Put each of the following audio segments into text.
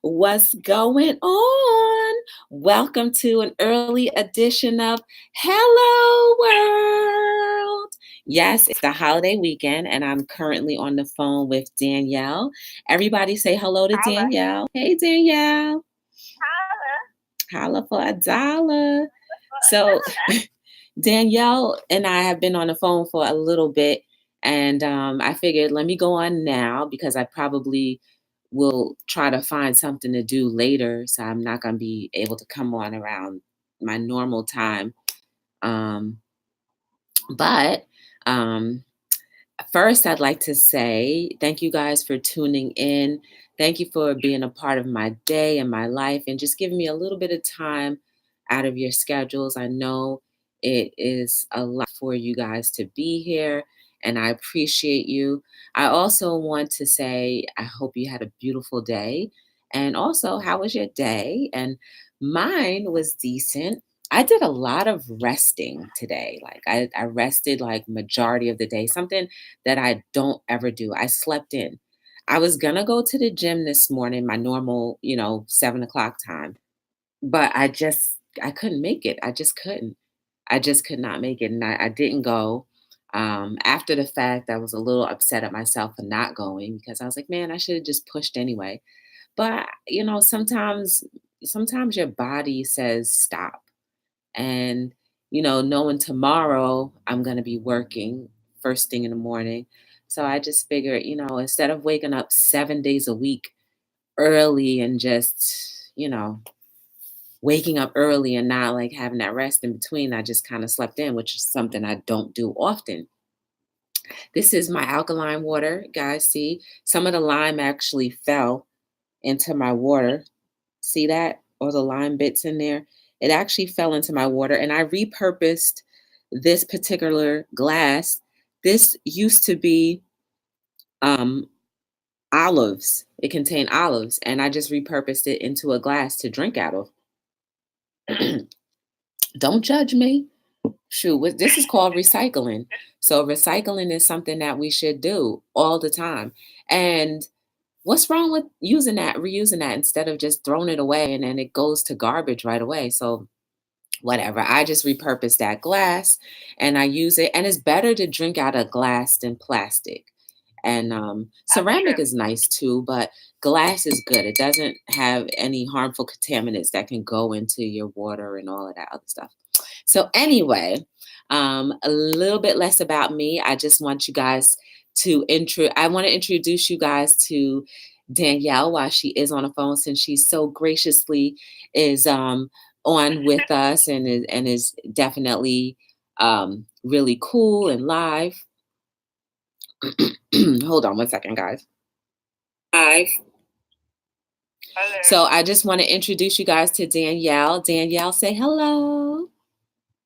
What's going on? Welcome to an early edition of Hello World. Yes, it's the holiday weekend, and I'm currently on the phone with Danielle. Everybody say hello to Holla. Danielle. Hey, Danielle. Holla. Holla for a dollar. So, Danielle and I have been on the phone for a little bit, and I figured let me go on now because I probably will try to find something to do later. So I'm not going to be able to come on around my normal time. Um, but um, First, I'd like to say thank you guys for tuning in. Thank you for being a part of my day and my life and just giving me a little bit of time out of your schedules. I know it is a lot for you guys to be here, and I appreciate you. I also want to say I hope you had a beautiful day. And also, how was your day? And mine was decent. I did a lot of resting today. Like I rested like majority of the day, something that I don't ever do. I slept in. I was gonna go to the gym this morning, my normal, 7 o'clock time, but I couldn't make it. I just couldn't. I just could not make it, and I didn't go. After the fact, I was a little upset at myself for not going because I was like, man, I should have just pushed anyway. But sometimes your body says stop, and knowing tomorrow I'm going to be working first thing in the morning, so I just figured, instead of waking up 7 days a week early and just waking up early and not like having that rest in between, I just kind of slept in, which is something I don't do often. This is my alkaline water, guys. See, some of the lime actually fell into my water. See that? Or the lime bits in there. It actually fell into my water, and I repurposed this particular glass. This used to be um, olives. It contained olives, and I just repurposed it into a glass to drink out of. Don't judge me. Shoot, this is called recycling. So recycling is something that we should do all the time. And what's wrong with reusing that instead of just throwing it away and then it goes to garbage right away? So whatever. I just repurpose that glass and I use it. And it's better to drink out of glass than plastic. And ceramic is nice too, but glass is good. It doesn't have any harmful contaminants that can go into your water and all of that other stuff. So anyway, a little bit less about me. I just want you guys I want to introduce you guys to Danielle while she is on the phone, since she so graciously is on with us and is definitely really cool and live. Hold on one second, guys. Live. Hello. So I just want to introduce you guys to Danielle. Danielle, say hello.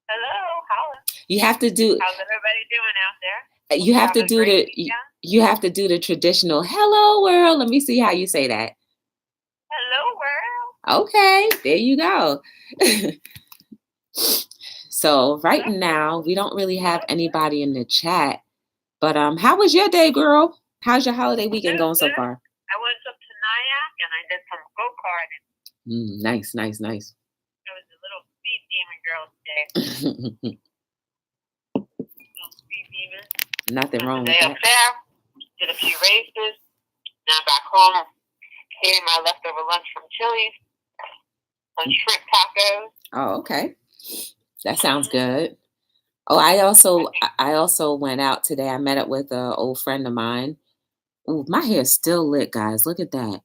Hello. Holla. You have to do. How's everybody doing out there? You have to do you have to do the traditional hello world. Let me see how you say that. Hello world. Okay, there you go. So right now we don't really have anybody in the chat, but how was your day, girl? How's your holiday weekend going so far? I went up to Nyack and I did some go-karting. Nice. It was a little speed demon girl today. Little speed demon. Nothing wrong with that. Up there, did a few races. Now back home, eating my leftover lunch from Chili's. Some shrimp tacos. Oh, okay. That sounds good. Oh, I also went out today. I met up with an old friend of mine. Ooh, my hair's still lit, guys. Look at that.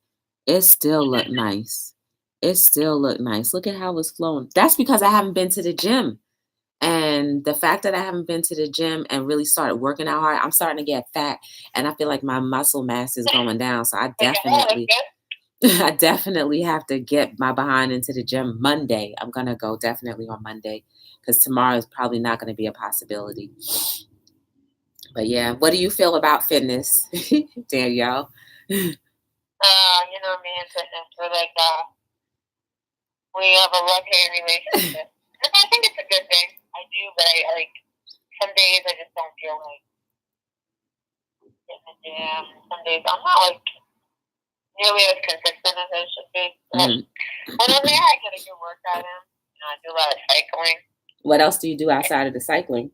It still look nice. Look at how it's flowing. That's because I haven't been to the gym. And the fact that I haven't been to the gym and really started working out hard, I'm starting to get fat. And I feel like my muscle mass is going down. So I definitely have to get my behind into the gym Monday. I'm going to go definitely on Monday because tomorrow is probably not going to be a possibility. But yeah, what do you feel about fitness, Danielle? You know me and fitness. We're like, we have a love-hate relationship. I think it's a good thing. I do, but I like, some days I just don't feel like getting the gym. Some days I'm not like nearly as consistent as I should be. When I'm there, I get a good workout in. I do a lot of cycling. What else do you do outside of the cycling?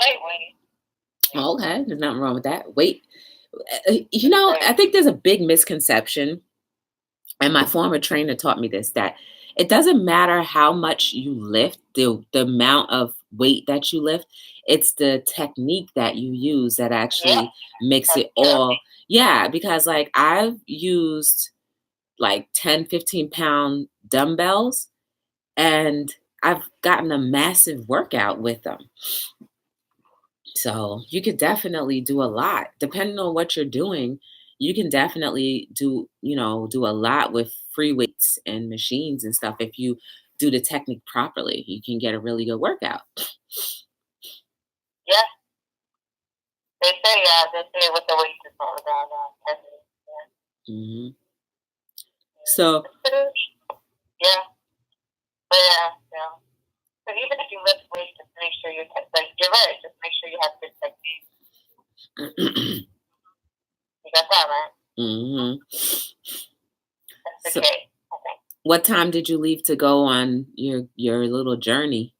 Lightweight. Oh, okay, there's nothing wrong with that. Weight. I think there's a big misconception, and my former trainer taught me this, that it doesn't matter how much you lift, the amount of weight that you lift, it's the technique that you use that actually makes it all. Yeah, because like I've used like 10, 15-pound dumbbells, and I've gotten a massive workout with them. So you could definitely do a lot. Depending on what you're doing, you can definitely do a lot with free weights and machines and stuff. If you do the technique properly, you can get a really good workout. Yeah. They say with the weights it's all about technique. Yeah. Mm-hmm. So. Yeah. But yeah. But even if you lift weights, just make sure you're right. Just make sure you have good technique. You got that right. Mm-hmm. That's okay. Okay. What time did you leave to go on your little journey?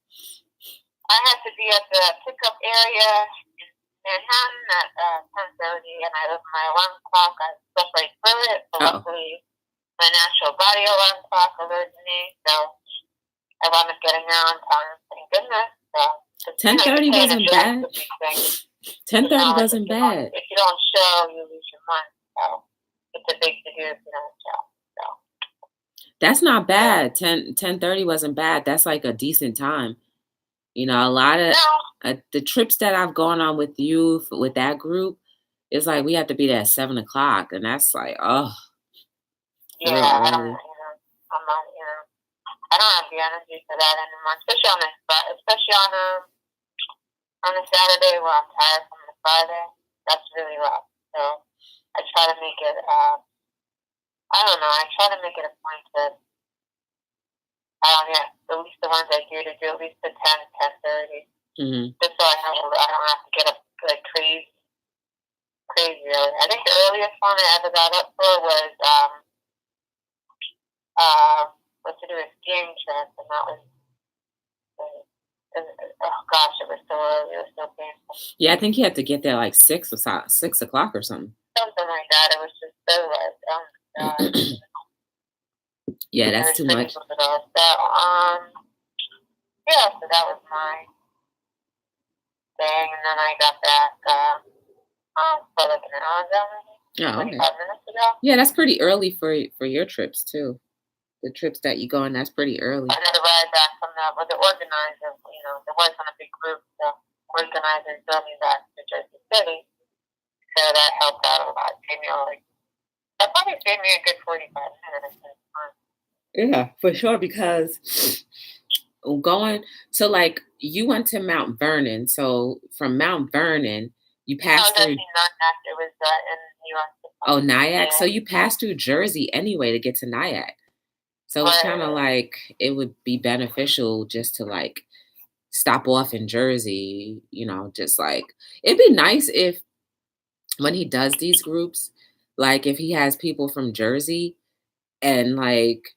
I had to be at the pickup area in Manhattan at 10:30, and I left my alarm clock. I slept right through it. So luckily, my natural body alarm clock alerted me. So I wound up getting there on time. Thank goodness. So 10:30 wasn't bad. 10:30 wasn't bad. If you don't show, you lose your money. So it's a big to do if you don't show. So that's not bad. 10:30 wasn't bad. That's like a decent time. A lot of the trips that I've gone on with you with that group, it's like we have to be there at 7 o'clock, and that's like, oh. Yeah, I don't have the energy for that anymore, especially on a Saturday where I'm tired from the Friday. That's really rough. So I try to make it. I try to make it a point to. At least the ones I do at least the 10:30. Mm-hmm. Just so I don't have to get up like crazy early. I think the earliest one I ever got up for was to do a skiing trip, and that was it was so early. It was so painful. Yeah, I think you had to get there like 6 o'clock or something. Something like that. It was just so yeah, that's too much. So that was my thing, and then I got back for like an hour ago, maybe 25 minutes ago. Yeah, that's pretty early for your trips too. The trips that you go on, that's pretty early. I had a ride back from the organizer. There wasn't a big group. The organizers drove me back to Jersey City, so that helped out a lot. That probably saved me a good 45 minutes. Yeah, for sure, because like you went to Mount Vernon, so from Mount Vernon you passed through. It was in New York. Oh, Nyack. Yeah. So you passed through Jersey anyway to get to Nyack. So it's kind of like it would be beneficial just to like stop off in Jersey, just like it'd be nice if when he does these groups, like if he has people from Jersey and like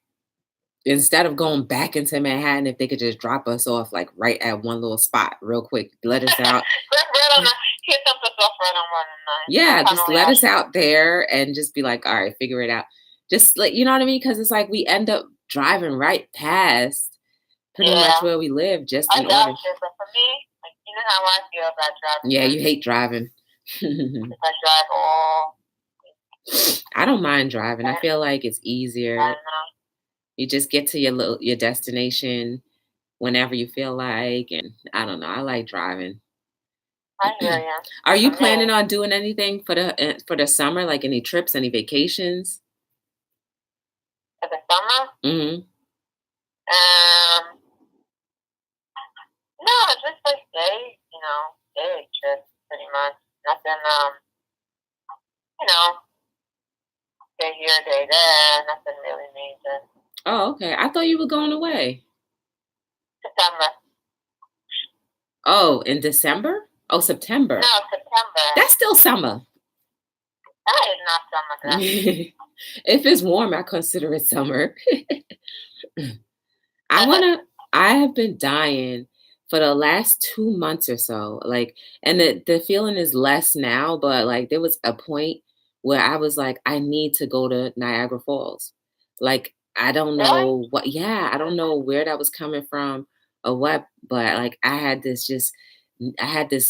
instead of going back into Manhattan, if they could just drop us off like right at one little spot real quick, let us out. Yeah, just let us out there and just be like, all right, figure it out. Just like, you know what I mean? Because it's like we end up driving right past pretty much where we live just in order. But for me, like, you know how I feel about driving. Yeah, you hate driving. I drive all. I don't mind driving. I feel like it's easier. I know. You just get to your destination whenever you feel like, and I don't know. I like driving. I hear you. Are you planning on doing anything for the summer? Like any trips, any vacations? For the summer? Mm-hmm. No, just like day trips, pretty much. Nothing. Day here, day there. Nothing really major. Oh, okay. I thought you were going away. September. Oh, in December? Oh, September. No, September. That's still summer. That is not summer. If it's warm, I consider it summer. I have been dying for the last 2 months or so. Like, and the feeling is less now, but like there was a point where I was like, I need to go to Niagara Falls. Like, I don't know what, yeah, I don't know where that was coming from or what, but like I had this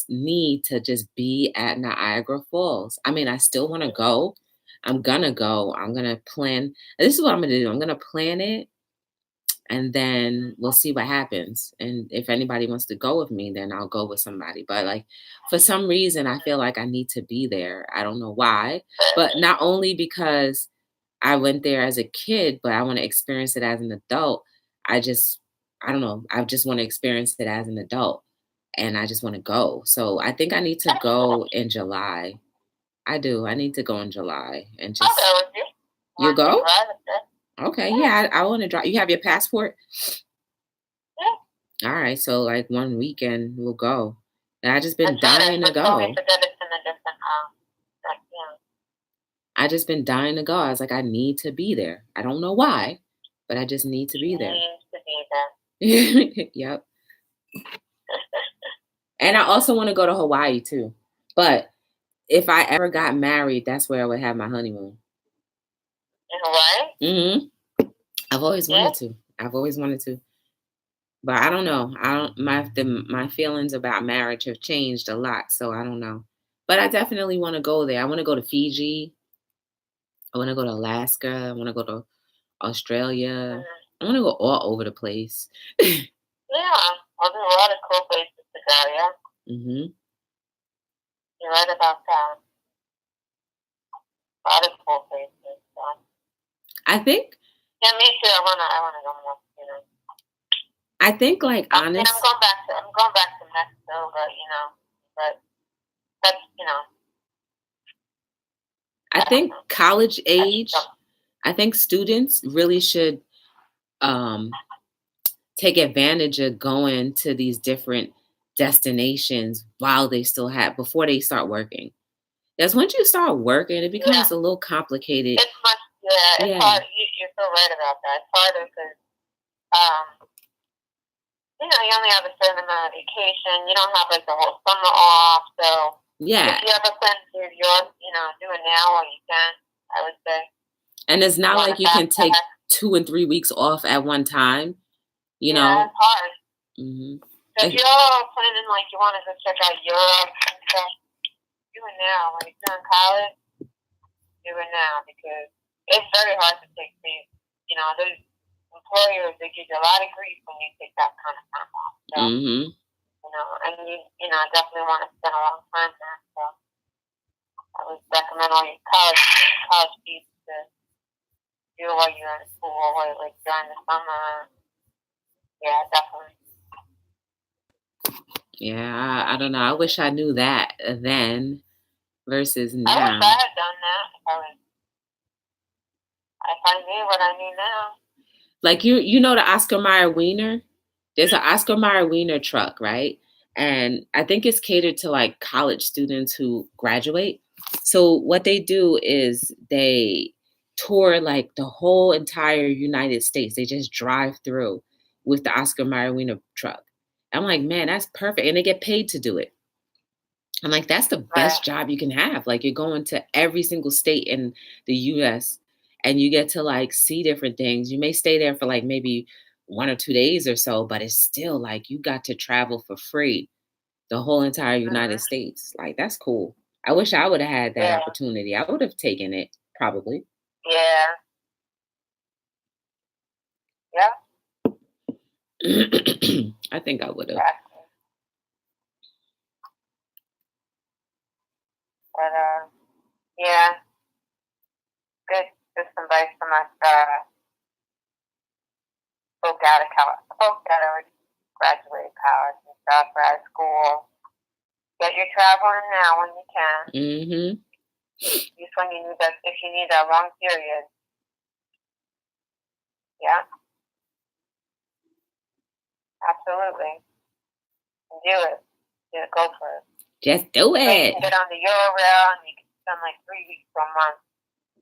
need to just be at Niagara Falls. I mean, I still want to go. I'm gonna go. I'm gonna plan. This is what I'm gonna do. I'm gonna plan it and then we'll see what happens. And if anybody wants to go with me, then I'll go with somebody. But like for some reason, I feel like I need to be there. I don't know why, but not only because I went there as a kid, but I want to experience it as an adult. I don't know. I just want to experience it as an adult and I just want to go. So I think I need to go in July. I do. I need to go in July and just. You go? Okay, yeah, I want to drive. You have your passport? Yeah. All right, so like one weekend we'll go. And I just been dying to go. I just been dying to go. I was like, I need to be there. I don't know why, but I just need to be there. Yep. And I also want to go to Hawaii too. But if I ever got married, that's where I would have my honeymoon. In Hawaii? Mm-hmm. I've always wanted to. But I don't know. My feelings about marriage have changed a lot, so I don't know. But I definitely want to go there. I want to go to Fiji. I want to go to Alaska. I want to go to Australia. I want to go all over the place. Yeah, well, there's a lot of cool places to go. Yeah. Mhm. You're right about that. A lot of cool places. So. I think. Yeah, me too. I wanna go more. You know. I think, like, honestly, I'm going back to Mexico, but that's I think college age. I think students really should take advantage of going to these different destinations while they still before they start working. Because once you start working, it becomes a little complicated. It's much, it's hard. You're so right about that. It's harder because, you only have a certain amount of vacation. You don't have like the whole summer off. So if you ever plan to do it now while you can, I would say. And it's not like you can take 2 and 3 weeks off at one time. You know. Yeah, it's hard. Mm-hmm. So if you're planning like you want to go check out Europe and stuff, do it now. When you're still in college, do it now because it's very hard to take these. Those employers, they give you a lot of grief when you take that kind of time off. So, and you definitely want to spend a long time there. So I would recommend all your college students to do it while you're in school, or like during the summer. Yeah, definitely. Yeah, I don't know. I wish I knew that then versus now. I wish I had done that. If I knew what I knew now. Like you know the Oscar Mayer Wiener? There's an Oscar Mayer Wiener truck, right? And I think it's catered to like college students who graduate. So what they do is they tour like the whole entire United States. They just drive through with the Oscar Mayer Wiener truck. I'm like, man, that's perfect. And they get paid to do it. I'm like, that's the best job you can have. Like, you're going to every single state in the US and you get to like see different things. You may stay there for like maybe 1 or 2 days or so, but it's still like you got to travel for free the whole entire United States. Like, that's cool. I wish I would have had that opportunity. I would have taken it, probably. Yeah. I think I would have. But good advice from us folk that already graduated college and stuff, or out of school. Get your traveling now when you can. Mm-hmm. Just when you need that, if you need that long period. Yeah. Absolutely. Do it. Go for it. Just do it. So you can get on the Euro rail and you can spend like 3 weeks to a month.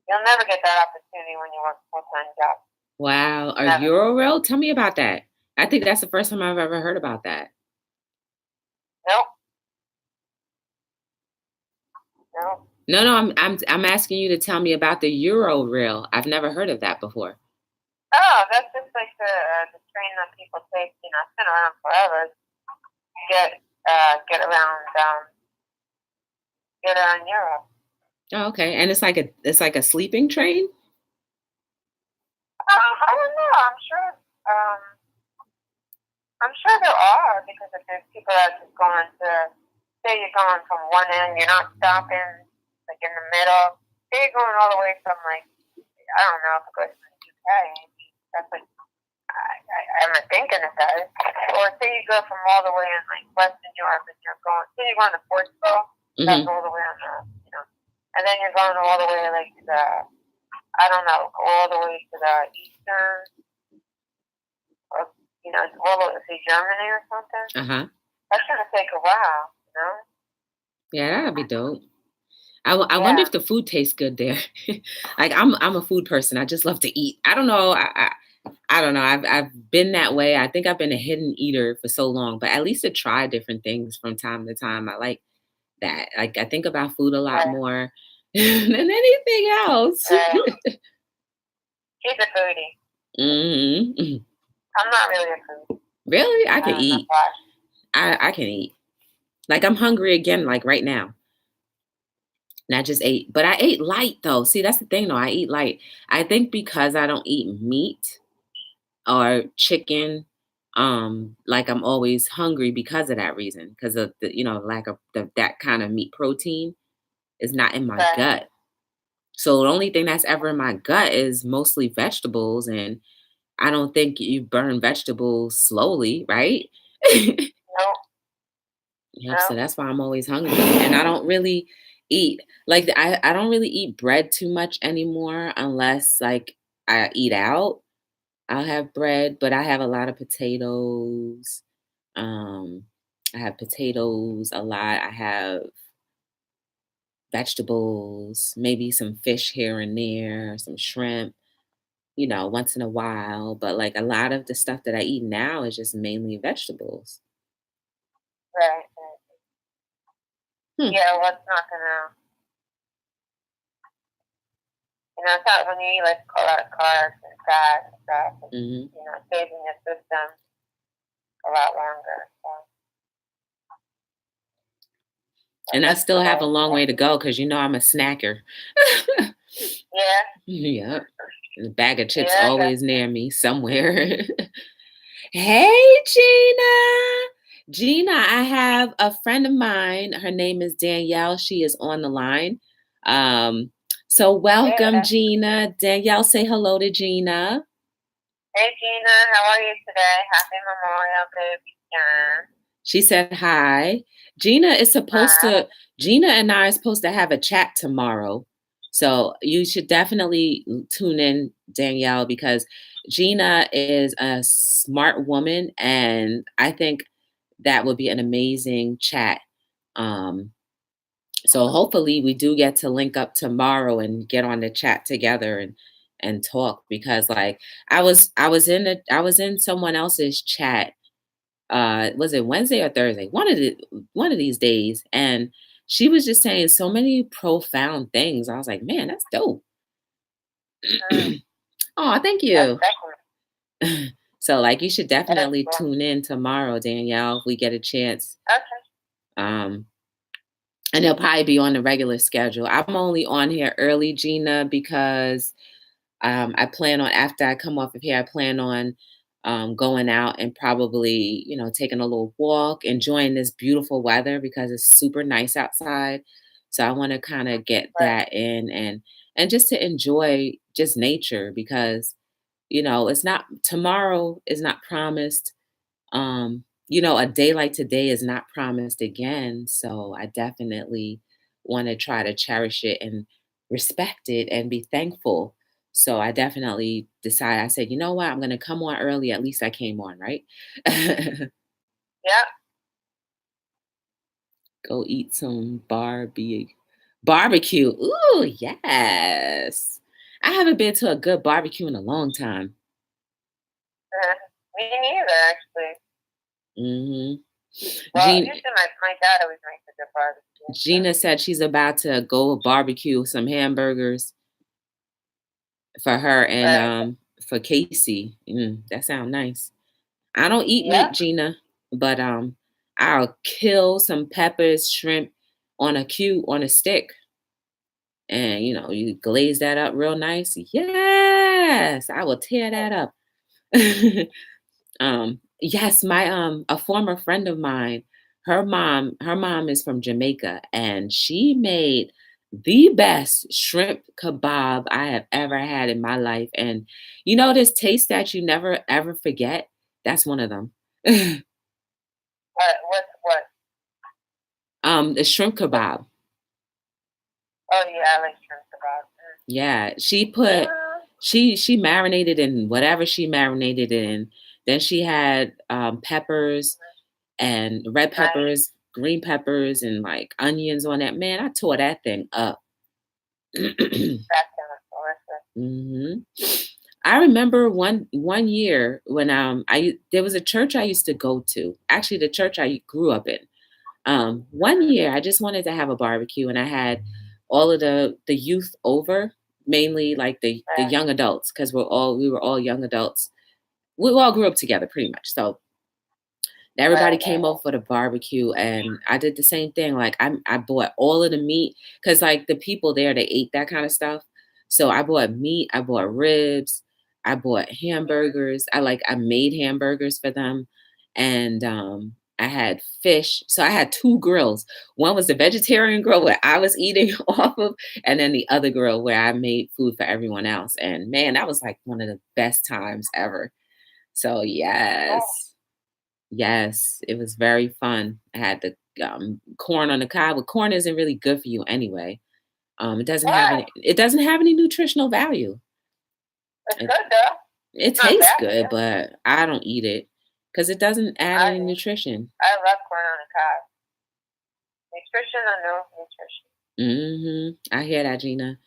You'll never get that opportunity when you work a full-time job. Wow. A Euro reel? Tell me about that. I think that's the first time I've ever heard about that. Nope. No, I'm asking you to tell me about the Euro reel. I've never heard of that before. Oh, that's just like the train that people take. You know, it's been around forever. Get around Europe. Oh, okay. And it's like a sleeping train? I don't know. I'm sure there are, because if there's people that just going to, say you're going from one end, you're not stopping like in the middle. Say you're going all the way from like, I don't know if it goes to the UK. That's like, I'm thinking it does. Or say you go from all the way in like Western Europe, and say you're going to Portugal, that's all the way on the, and then you're going all the way like to the, I don't know, all the way to the eastern, or, all the way to Germany or something. That's gonna take a while, Yeah, that'd be dope. I wonder if the food tastes good there. Like I'm a food person. I just love to eat. I don't know. I don't know. I've been that way. I think I've been a hidden eater for so long, but at least to try different things from time to time. I like that. Like I think about food a lot more than anything else. She's a foodie. I'm not really a foodie. Really? I can eat. I can eat. Like I'm hungry again, like right now. And I just ate, but I ate light though. See, that's the thing though. I eat light. I think because I don't eat meat or chicken, like I'm always hungry because of that reason, because of the, lack of that kind of meat protein is not in my gut. So the only thing that's ever in my gut is mostly vegetables, and I don't think you burn vegetables slowly, right? No. Yep, so that's why I'm always hungry. And I don't really eat, like, I don't really eat bread too much anymore unless, like, I eat out. I'll have bread, but I have a lot of potatoes. I have potatoes a lot. I have vegetables, maybe some fish here and there, some shrimp, once in a while. But, like, a lot of the stuff that I eat now is just mainly vegetables. Right. Yeah, what's not gonna, it's not when you eat like a lot of carbs and fat and stuff, saving your system a lot longer. So. And I still have a long way to go because I'm a snacker. Yeah. Yeah. And a bag of chips always near me somewhere. Hey, Gina. Gina, I have a friend of mine. Her name is Danielle. She is on the line. So welcome, Gina. Danielle, say hello to Gina. Hey, Gina. How are you today? Happy Memorial Day weekend. She said hi. Gina and I are supposed to have a chat tomorrow. So you should definitely tune in, Danielle, because Gina is a smart woman, and I think that would be an amazing chat. So hopefully we do get to link up tomorrow and get on the chat together and talk, because like I was in someone else's chat. Was it Wednesday or Thursday? One of these days, and she was just saying so many profound things. I was like, man, that's dope. Oh, thank you. So, like, you should definitely tune in tomorrow, Danielle, if we get a chance. Okay. And they'll probably be on the regular schedule. I'm only on here early, Gina, because I plan on, after I come off of here, I plan on going out and probably, taking a little walk, enjoying this beautiful weather because it's super nice outside. So I want to kind of get that in and just to enjoy just nature, because, tomorrow is not promised. A day like today is not promised again. So I definitely want to try to cherish it and respect it and be thankful. So I definitely decided, I said, you know what? I'm going to come on early. At least I came on, right? Yeah. Go eat some Barbecue. Ooh, yes. I haven't been to a good barbecue in a long time. Me neither, actually. Mm-hmm. Well, usually my dad always makes a good barbecue. Gina said she's about to go barbecue some hamburgers for her and for Casey. That sounds nice. I don't eat meat, Gina, but I'll kill some peppers, shrimp on a stick. And you glaze that up real nice. Yes, I will tear that up. Yes, my a former friend of mine, her mom is from Jamaica, and she made the best shrimp kebab I have ever had in my life. And this taste that you never ever forget, that's one of them. What? The shrimp kebab. Oh yeah, I like shrimp kebab. Yeah, she marinated in whatever she marinated in. Then she had peppers and red peppers, green peppers, and like onions on that. Man, I tore that thing up. Mm-hmm. I remember one year when there was a church I used to go to. Actually, the church I grew up in. One year I just wanted to have a barbecue, and I had all of the youth over, mainly like the young adults, because we were all young adults. We all grew up together pretty much. So everybody came over for the barbecue, and I did the same thing. Like I bought all of the meat, because like the people there, they ate that kind of stuff. So I bought meat, I bought ribs, I bought hamburgers. I made hamburgers for them, and I had fish. So I had two grills. One was the vegetarian grill where I was eating off of, and then the other grill where I made food for everyone else. And man, that was like one of the best times ever. So yes. Yes, it was very fun. I had the corn on the cob, but corn isn't really good for you anyway. It doesn't have any nutritional value. It's good though. It tastes good, but I don't eat it because it doesn't add any nutrition. I love corn on the cob. Nutrition or no nutrition? I hear that, Gina.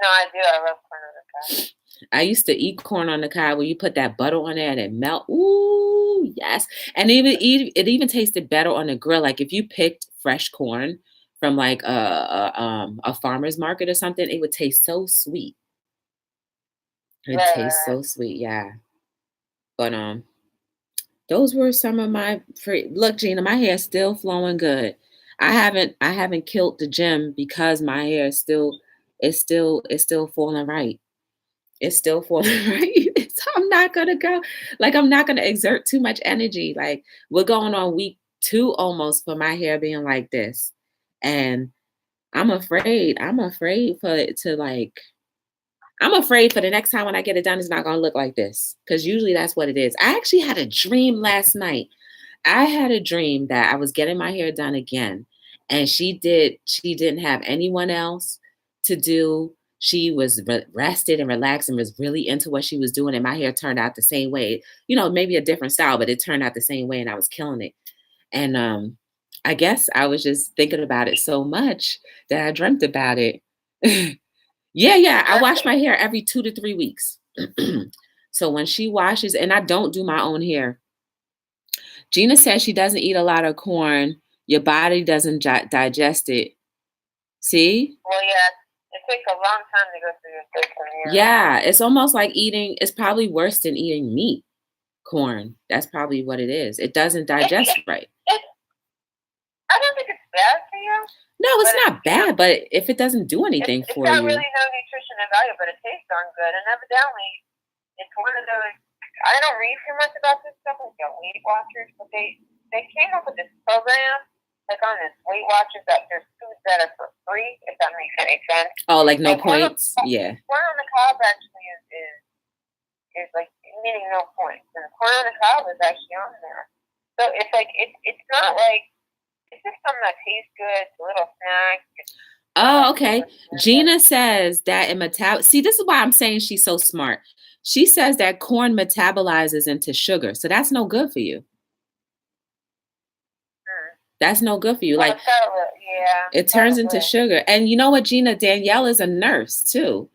No, I do. I love corn on the cob. I used to eat corn on the cob when you put that butter on there and it melt. Ooh, yes. And it even tasted better on the grill. Like if you picked fresh corn from like a farmer's market or something, it would taste so sweet. It tastes so sweet, yeah. But those were some of my look, Gina, my hair is still flowing good. I haven't killed the gym because my hair is still falling right. It's still falling right. So I'm not gonna go. Like I'm not gonna exert too much energy. Like we're going on week 2 almost for my hair being like this. And I'm afraid for it to I'm afraid for the next time when I get it done, it's not gonna look like this. Because usually that's what it is. I actually had a dream last night. I had a dream that I was getting my hair done again. And she didn't have anyone else to do. She was rested and relaxed and was really into what she was doing. And my hair turned out the same way, maybe a different style, but it turned out the same way and I was killing it. And I guess I was just thinking about it so much that I dreamt about it. Yeah. I wash my hair every 2 to 3 weeks. So when she washes, and I don't do my own hair. Gina says she doesn't eat a lot of corn. Your body doesn't digest it. See? Well, yeah. It takes a long time to go through your system. Yeah, it's almost like it's probably worse than eating meat. Corn. That's probably what it is. It doesn't digest right. I don't think it's bad for you. No, it's not bad, but if it doesn't do anything for you. It's not really no nutrition and value, but it tastes darn good. And evidently, it's one of those, I don't read too much about this stuff, like the Weight Watchers, but they came up with this program, like on this Weight Watchers, that there's foods that are for free, if that makes any sense. Oh, like no points? Yeah. Corn on the cob actually is like meaning no points. And the corn on the cob is actually on there. So it's like, it's not like, it's just something that tastes good. It's a little snack. Oh, okay. Gina says that see, this is why I'm saying she's so smart. She says that corn metabolizes into sugar. So that's no good for you. That's no good for you. Like, It turns into sugar. And you know what, Gina? Danielle is a nurse too.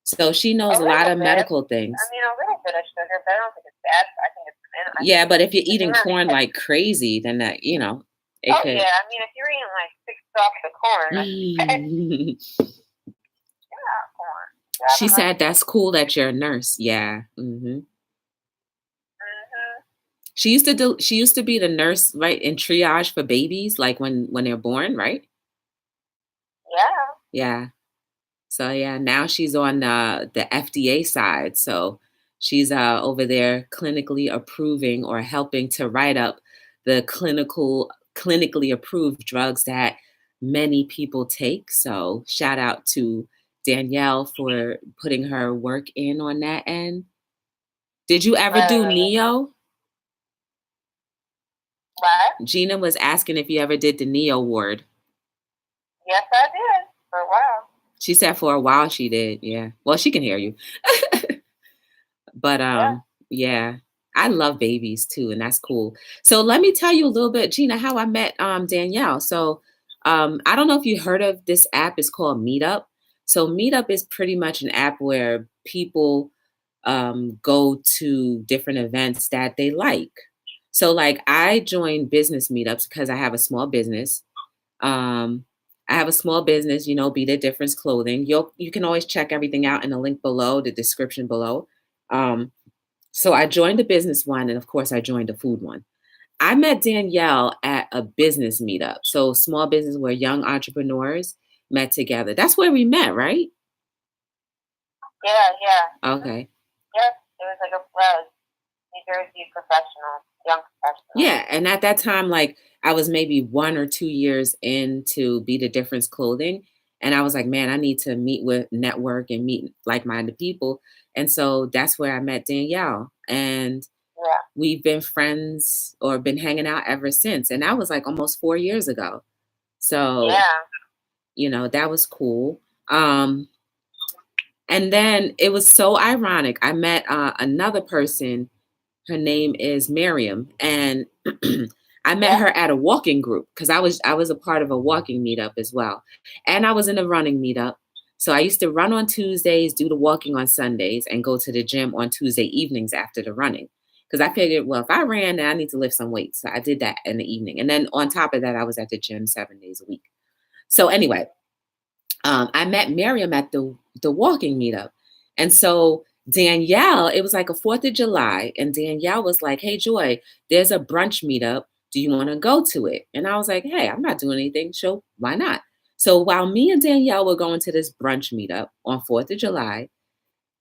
So she knows a lot of medical things. I mean, a little bit of sugar, but I don't think it's bad. I think it's yeah, but if you're eating corn like crazy, then that, it could. Yeah, I mean, if you're eating like 6 stalks of corn, corn. She said that's cool that you're a nurse. Yeah. Mm-hmm. She used to be the nurse, right, in triage for babies, like when they're born, right? Yeah. Yeah. So yeah, now she's on the FDA side. So she's over there clinically approving or helping to write up the clinically approved drugs that many people take. So shout out to Danielle for putting her work in on that end. Did you ever do Neo? What? Gina was asking if you ever did the Neo ward. Yes, I did for a while. She said for a while she did. Yeah. Well, she can hear you. But yeah, I love babies too, and that's cool. So let me tell you a little bit, Gina, how I met Danielle. So I don't know if you heard of this app. It's called Meetup. So Meetup is pretty much an app where people go to different events that they like. So like I joined business meetups because I have a small business. I have a small business, Be the Difference Clothing. You can always check everything out in the link below, the description below. So I joined the business one, and of course I joined the food one. I met Danielle at a business meetup. So small business where young entrepreneurs met together. That's where we met, right? Yeah. Okay. Yes, it was like a New Jersey young professional. Yeah, and at that time, like I was maybe 1 or 2 years into Be the Difference Clothing. And I was like, man, I need to network and meet like-minded people. And so that's where I met Danielle. And we've been friends or been hanging out ever since. And that was like almost 4 years ago. So, that was cool. And then it was so ironic. I met another person. Her name is Miriam. And I met her at a walking group because I was a part of a walking meetup as well. And I was in a running meetup. So I used to run on Tuesdays, do the walking on Sundays, and go to the gym on Tuesday evenings after the running. Because I figured, well, if I ran, then I need to lift some weights. So I did that in the evening. And then on top of that, I was at the gym 7 days a week. So anyway, I met Miriam at the walking meetup. And so Danielle, it was like a 4th of July. And Danielle was like, hey, Joy, there's a brunch meetup. Do you want to go to it? And I was like, hey, I'm not doing anything. So why not? So while me and Danielle were going to this brunch meetup on 4th of July,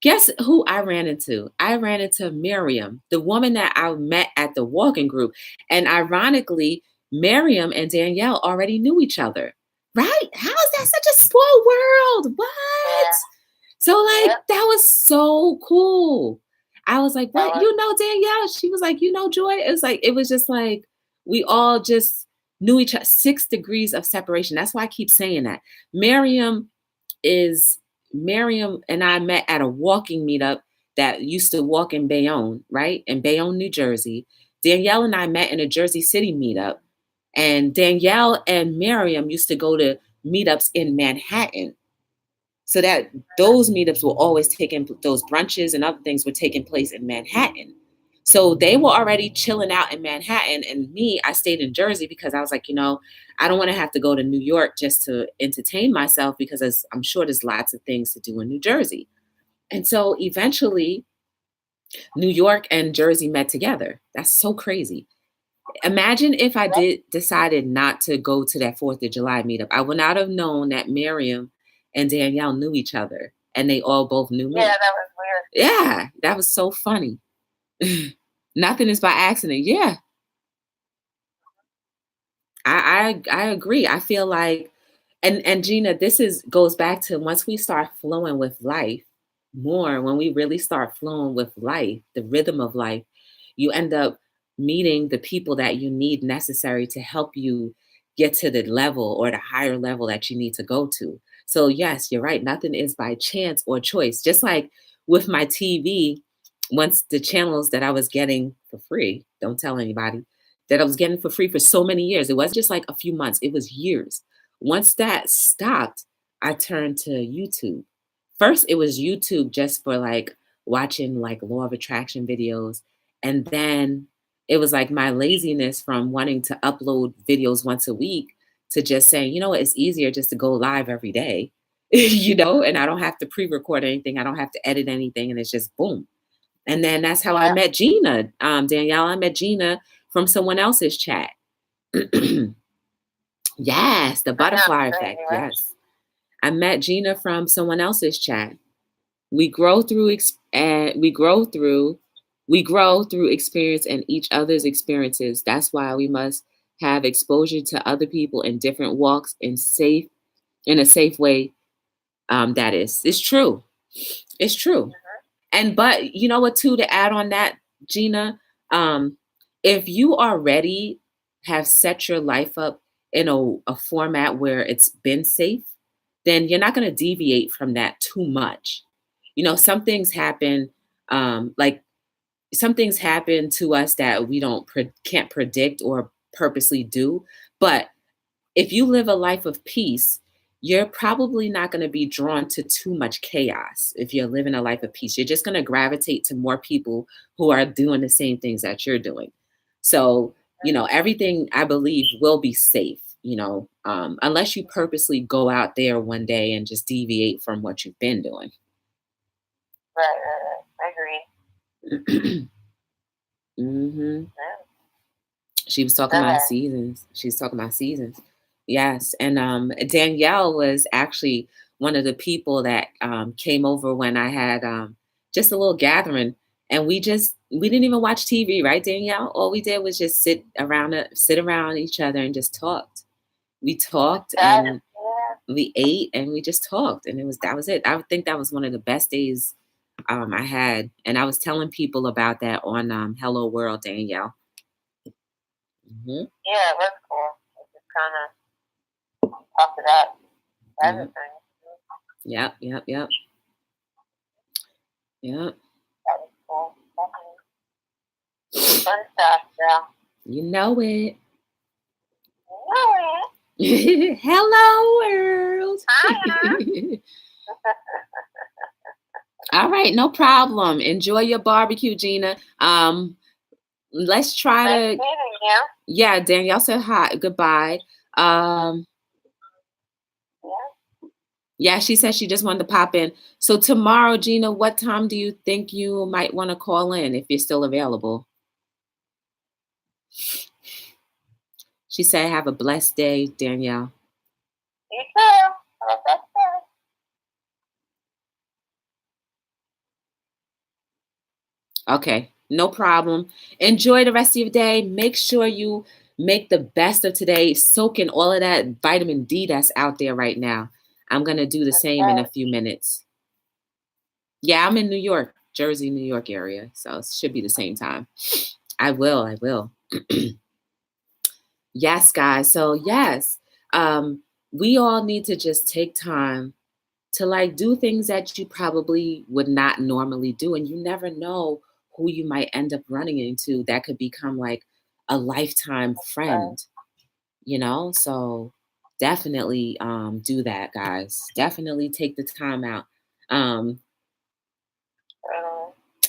guess who I ran into? I ran into Miriam, the woman that I met at the walking group. And ironically, Miriam and Danielle already knew each other. Right? How is that such a small world? What? So that was so cool. I was like, what? Danielle? She was like, Joy? It was just like, we all just knew each other. 6 degrees of separation. That's why I keep saying that. Miriam and I met at a walking meetup that used to walk in Bayonne, right? In Bayonne, New Jersey. Danielle and I met in a Jersey City meetup. And Danielle and Miriam used to go to meetups in Manhattan. So that those meetups were always those brunches and other things were taking place in Manhattan. So they were already chilling out in Manhattan. And me, I stayed in Jersey because I was like, I don't want to have to go to New York just to entertain myself because I'm sure there's lots of things to do in New Jersey. And so eventually New York and Jersey met together. That's so crazy. Imagine if I decided not to go to that 4th of July meetup. I would not have known that Miriam and Danielle knew each other and they all both knew me. Yeah, that was weird. Yeah, that was so funny. Nothing is by accident. Yeah. I agree. I feel like, and Gina, goes back to once we start flowing with life more, when we really start flowing with life, the rhythm of life, you end up meeting the people that you need necessary to help you get to the level or the higher level that you need to go to. So yes, you're right. Nothing is by chance or choice. Just like with my TV, once the channels that I was getting for free, don't tell anybody, that I was getting for free for so many years. It wasn't just like a few months. It was years. once that stopped, I turned to YouTube. First, it was YouTube just for like watching like law of attraction videos. And then it was like my laziness from wanting to upload videos once a week to just saying, you know what, it's easier just to go live every day, and I don't have to pre-record anything. I don't have to edit anything. And it's just boom. And then that's how I met Gina. Danielle, I met Gina from someone else's chat. Yes, the butterfly effect. Yes. I met Gina from someone else's chat. We grow through experience and each other's experiences. That's why we must have exposure to other people in different walks in a safe way. That is, it's true. It's true. But you know what, too, to add on that, Gina, if you already have set your life up in a format where it's been safe, then you're not going to deviate from that too much. Some things happen, like some things happen to us that we can't predict or purposely do. But if you live a life of peace, you're probably not going to be drawn to too much chaos. If you're living a life of peace, you're just going to gravitate to more people who are doing the same things that you're doing. So, everything, I believe, will be safe, unless you purposely go out there one day and just deviate from what you've been doing. Right. I agree. Mm-hmm. Yeah. She was talking about seasons. She's talking about seasons. Yes. And Danielle was actually one of the people that came over when I had just a little gathering. And we didn't even watch TV, right, Danielle? All we did was just sit around each other and just talked. We talked and we ate and we just talked. And that was it. I would think that was one of the best days I had. And I was telling people about that on Hello World, Danielle. Mm-hmm. Yeah, it was cool. It just kind of talked it up. Everything. Yep. That was cool. Fun stuff, yeah. You know it. Hello, world. Hi. All right, no problem. Enjoy your barbecue, Gina. Let's try to. Meeting you. Yeah, Danielle said hi. Goodbye. Yeah, she said she just wanted to pop in. So tomorrow, Gina, what time do you think you might want to call in if you're still available? She said, have a blessed day, Danielle. You too. Have a blessed day. Okay, no problem. Enjoy the rest of your day. Make sure you make the best of today. Soak in all of that vitamin D that's out there right now. I'm going to do the same in a few minutes. Yeah, I'm in New York, Jersey, New York area. So it should be the same time. I will. Yes, guys. So yes, we all need to just take time to do things that you probably would not normally do. And you never know who you might end up running into that could become like a lifetime friend, So definitely do that, guys. Definitely take the time out.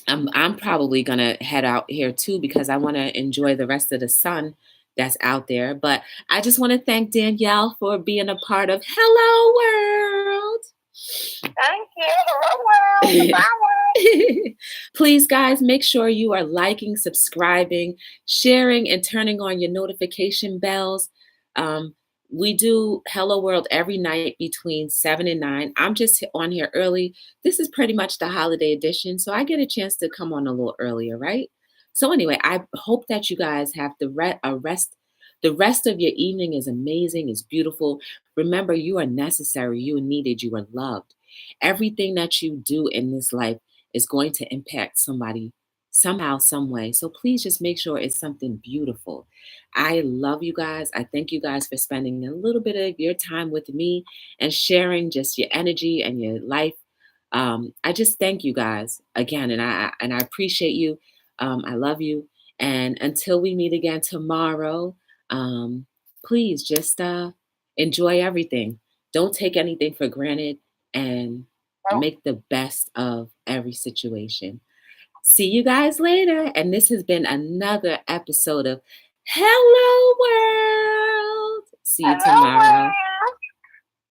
I'm probably gonna head out here too because I want to enjoy the rest of the sun that's out there. But I just want to thank Danielle for being a part of Hello World. Thank you. Hello World. Bye world. Please, guys, make sure you are liking, subscribing, sharing, and turning on your notification bells. We do Hello World every night between 7 and 9. I'm just on here early. This is pretty much the holiday edition, so I get a chance to come on a little earlier, right? So anyway, I hope that you guys have the rest of your evening is amazing, is beautiful. Remember, you are necessary, you are needed, you are loved. Everything that you do in this life is going to impact somebody somehow, some way. So please just make sure it's something beautiful. I love you guys. I thank you guys for spending a little bit of your time with me and sharing just your energy and your life. I just thank you guys again, and I appreciate you. I love you. And until we meet again tomorrow, please just enjoy everything. Don't take anything for granted and make the best of every situation. See you guys later. And this has been another episode of Hello World. See you tomorrow.